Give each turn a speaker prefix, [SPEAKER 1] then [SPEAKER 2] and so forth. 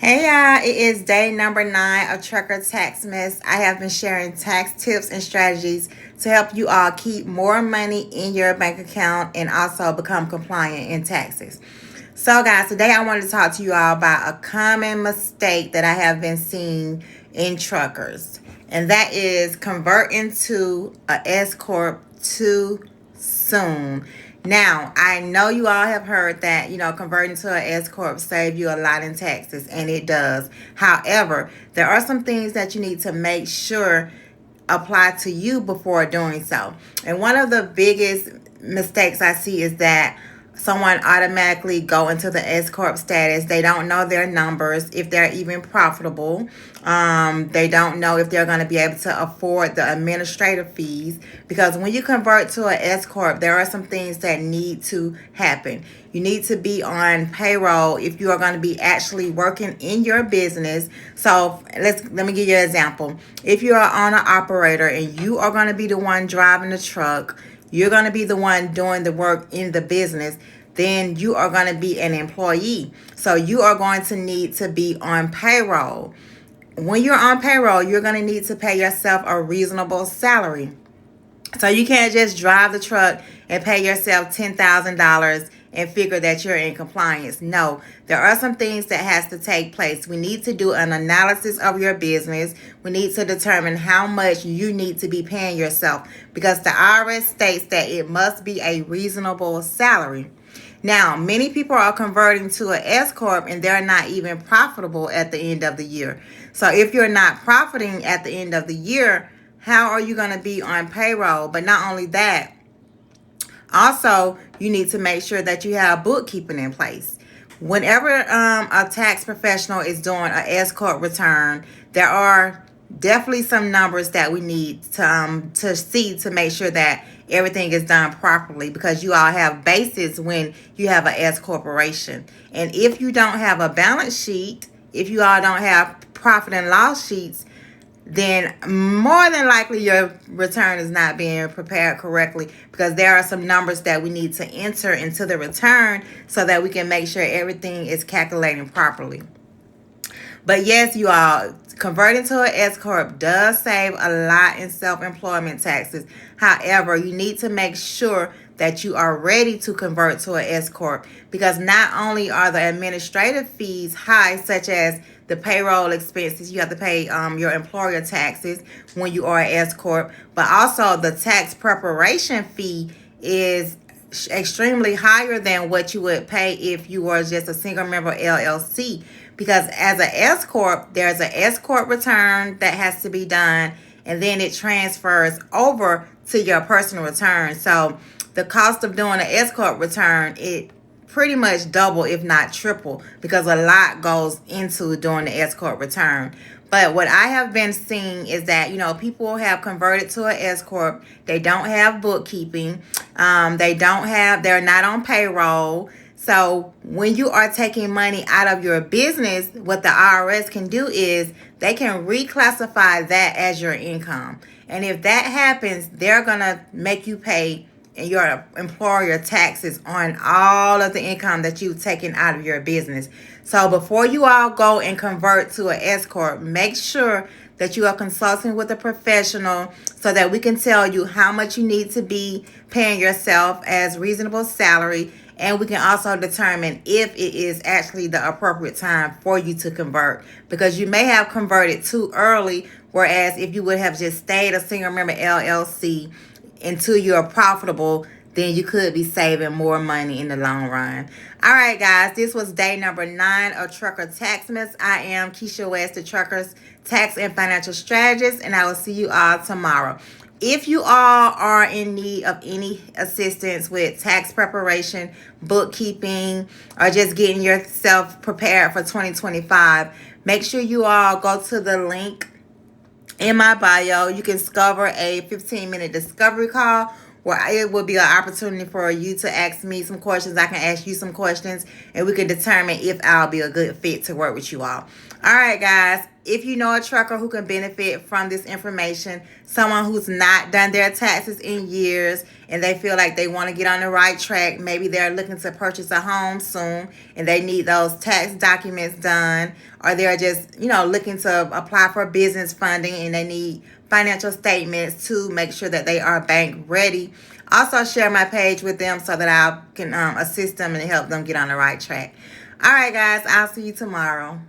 [SPEAKER 1] Hey y'all, it is day number 9 of Trucker TaxMas. I have been sharing tax tips and strategies to help you all keep more money in your bank account and also become compliant in taxes. So guys, today I wanted to talk to you all about a common mistake that I have been seeing in truckers. And that is converting to a S Corp too soon. Now, I know you all have heard that, converting to an S Corp save you a lot in taxes, and it does. However, there are some things that you need to make sure apply to you before doing so. And one of the biggest mistakes I see is that someone automatically go into the S corp status. They don't know their numbers, if they're even profitable. They don't know if they're going to be able to afford the administrative fees, because when you convert to an S corp, there are some things that need to happen. You need to be on payroll if you are going to be actually working in your business. So let me give you an example. If you are on an operator and you are going to be the one driving the truck, you're going to be the one doing the work in the business, then you are going to be an employee. So you are going to need to be on payroll. When you're on payroll, you're going to need to pay yourself a reasonable salary. So you can't just drive the truck and pay yourself $10,000 and figure that you're in compliance. No, there are some things that has to take place. We need to do an analysis of your business. We need to determine how much you need to be paying yourself, because the IRS states that it must be a reasonable salary. Now, many people are converting to an S Corp and they're not even profitable at the end of the year. So if you're not profiting at the end of the year, how are you going to be on payroll? But not only that, also, you need to make sure that you have bookkeeping in place. Whenever a tax professional is doing an S Corp return, there are definitely some numbers that we need to see to make sure that everything is done properly, because you all have bases when you have an S corporation. And if you don't have a balance sheet, if you all don't have profit and loss sheets, then more than likely your return is not being prepared correctly, because there are some numbers that we need to enter into the return so that we can make sure everything is calculating properly. But yes, you all, converting to an S Corp does save a lot in self-employment taxes. However, you need to make sure that you are ready to convert to an S Corp, because not only are the administrative fees high, such as the payroll expenses, you have to pay your employer taxes when you are an S Corp, but also the tax preparation fee is extremely higher than what you would pay if you were just a single member LLC. Because as an S Corp, there's an S Corp return that has to be done, and then it transfers over to your personal return. So the cost of doing an S Corp return, it pretty much double, if not triple, because a lot goes into doing the S Corp return. But what I have been seeing is that, people have converted to an S Corp. They don't have bookkeeping. They're not on payroll. So when you are taking money out of your business, what the IRS can do is they can reclassify that as your income. And if that happens, they're going to make you pay your employer taxes on all of the income that you've taken out of your business. So before you all go and convert to an S Corp, make sure that you are consulting with a professional so that we can tell you how much you need to be paying yourself as reasonable salary. And we can also determine if it is actually the appropriate time for you to convert, because you may have converted too early, whereas if you would have just stayed a single member LLC until you're profitable, then you could be saving more money in the long run. All right, guys, this was day number 9 of Trucker TaxMas. I am Keisha West, the Truckers Tax and Financial Strategist, and I will see you all tomorrow. If you all are in need of any assistance with tax preparation, bookkeeping, or just getting yourself prepared for 2025, make sure you all go to the link in my bio. You can discover a 15-minute discovery call where it will be an opportunity for you to ask me some questions. I can ask you some questions, and we can determine if I'll be a good fit to work with you all. All right, guys. if you know a trucker who can benefit from this information, someone who's not done their taxes in years and they feel like they want to get on the right track, maybe they're looking to purchase a home soon and they need those tax documents done, or they're just, looking to apply for business funding and they need financial statements to make sure that they are bank ready. Also, share my page with them so that I can assist them and help them get on the right track. All right, guys, I'll see you tomorrow.